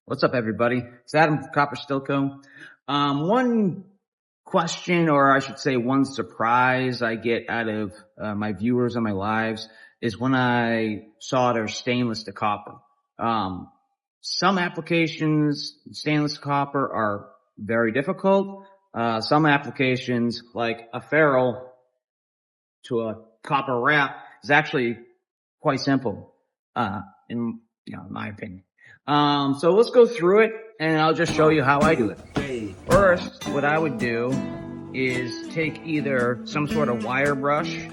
What's up, everybody? It's Adam from CopperStillCo. One question, or I should say one surprise I get out of my viewers on my lives is when I solder stainless to copper. Some applications, stainless to copper, are very difficult. Some applications, like a ferrule to a copper wrap, is actually quite simple, in my opinion. So let's go through it and I'll just show you how I do it. First, what I would do is take either some sort of wire brush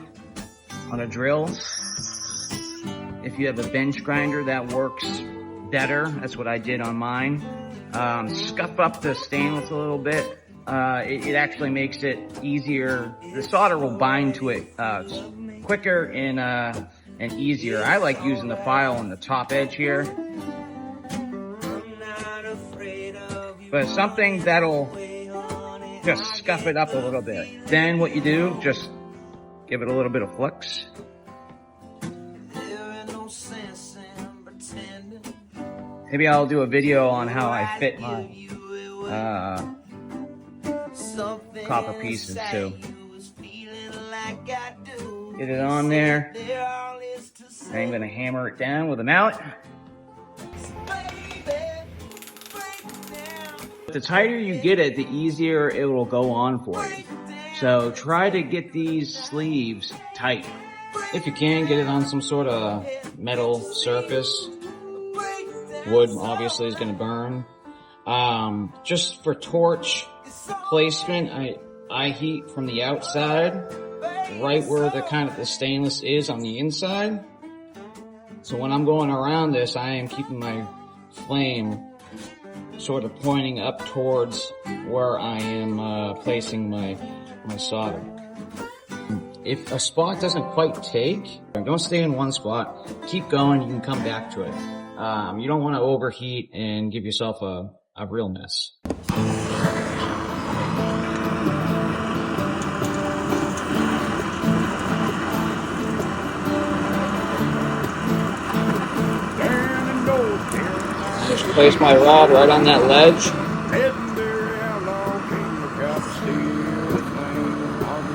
on a drill. If you have a bench grinder, that works better. That's what I did on mine. Scuff up the stainless a little bit. It actually makes it easier. The solder will bind to it quicker and easier. I like using the file on the top edge here. But something that'll just scuff it up a little bit. Then what you do, just give it a little bit of flux. Maybe I'll do a video on how I fit my copper pieces too. Get it on there. I'm gonna hammer it down with a mallet. The tighter you get it, the easier it will go on for you. So try to get these sleeves tight. If you can, get it on some sort of metal surface. Wood obviously is going to burn. Just for torch placement, I heat from the outside, right where the stainless is on the inside. So when I'm going around this, I am keeping my flame sort of pointing up towards where I am placing my solder. If a spot doesn't quite take, don't stay in one spot. Keep going, you can come back to it. You don't want to overheat and give yourself a real mess. Just place my rod right on that ledge.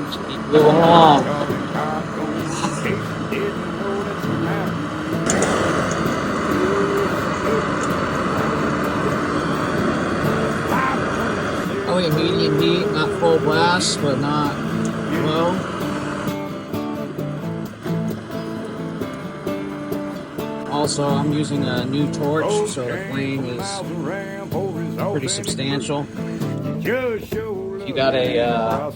Just keep moving along. Probably a medium heat, not full blast, but not low. Also, I'm using a new torch, so the flame is pretty substantial. If you got a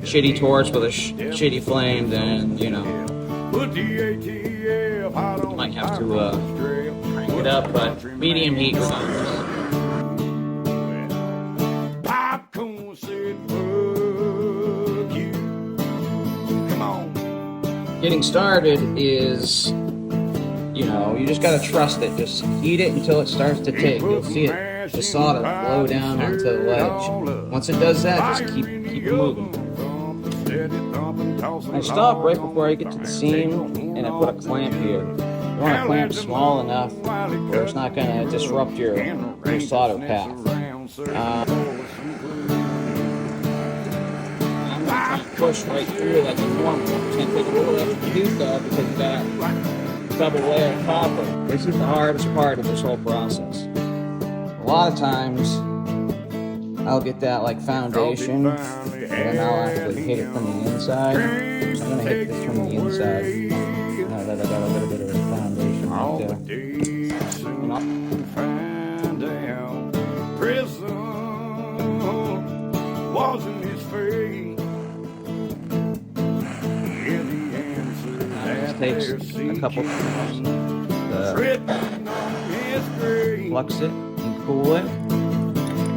shitty torch with a shitty flame, then, you might have to crank it up, but medium heat regardless. Getting started is, you just gotta trust it. Just heat it until it starts to take. You'll see it, the solder blow down onto the ledge. Once it does that, just keep moving. I stop right before I get to the seam, and I put a clamp here. You want a clamp small enough where it's not gonna disrupt your solder path. I'm not trying to push right through like you normally. You can't take a little extra heat though because you got double layer of copper. This is the hardest part of this whole process. A lot of times, I'll get that like foundation, and then I'll actually hit it from the inside. So I'm gonna hit this from the inside. Now that I got a little bit of a foundation right there. Takes a couple times to flux it and cool it.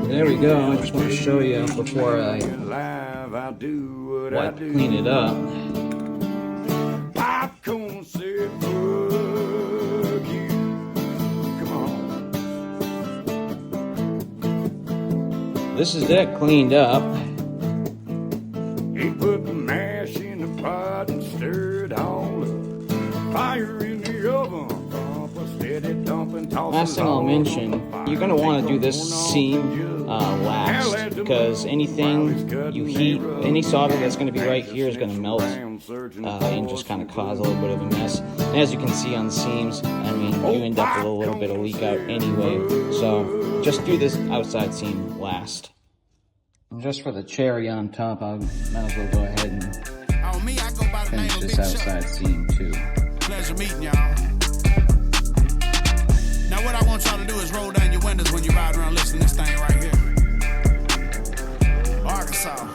There we go. I just want to show you before I clean it up. This is it cleaned up. He put the mash in the pot and stirred all up. Fire in the oven, pump a steady dumping, toss last thing I'll mention, you're going to want to do this seam last, because anything you heat, any solder that's going to be right here is going to melt and just kind of cause a little bit of a mess. And as you can see on the seams, I mean, you end up with a little bit of leak out anyway. So just do this outside seam last. And just for the cherry on top, I might as well go ahead and finish this outside seam too. Pleasure meeting y'all. Now what I want y'all to do is roll down your windows when you ride around listening to this thing right here. Arkansas.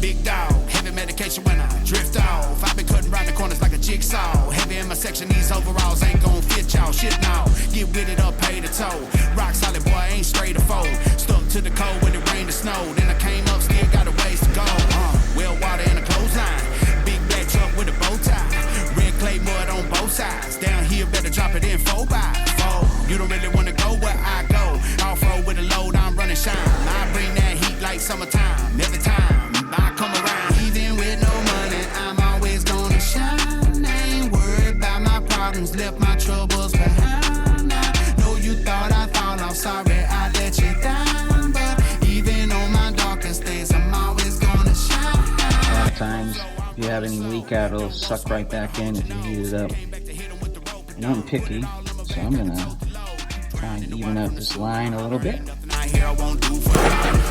Big dog, heavy medication when I drift off. I've been cutting around the corners like a jigsaw. Heavy in my section, these overalls ain't gon' fit y'all. Shit now, get with it up, pay the toll. Rock solid boy, ain't straight or fold. Stuck to the cold when it rained or snowed. Then I came up, still got a ways to go. Well water in a clothesline. Big black truck with a bow tie. Red clay mud on both sides. Down here, better drop it in 4x4. You don't really wanna go where I go. Off-road with a load, I'm running shine. I bring that heat like summertime. Every time I come around, even with no money, I'm always gonna shine. I ain't worried about my problems, left my troubles behind. I know you thought I fall off, sorry I let you down. But even on my darkest days, I'm always gonna shine. A lot of times, if you have any leak out, it'll suck right back in if you heat it up. And I'm picky, so I'm gonna try and even out this line a little bit.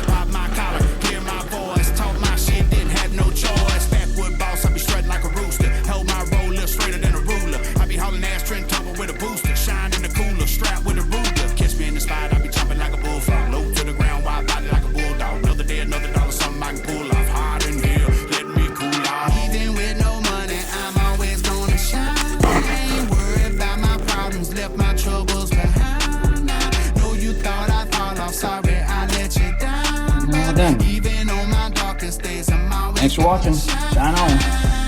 Pop my collar, clear my voice, talk my shit, didn't have no choice. Backwood boss, I be strutting like a rooster. Held my roll up straighter than a ruler. I be hauling ass, trend topper with a booster. Shine in the cooler, strapped with a ruler. Catch me in the spot, I be jumping like a bullfrog. Low to the ground, wide body like a bulldog. Another day, another dollar, something I can pull off. Hard in here, let me cool off. Even with no money, I'm always gonna shine. I ain't worried about my problems, left my troubles behind. I know you thought I fall off, sorry I let you down. Well done. Even on my darkest days, I'm always Thanks for watching. Shine on.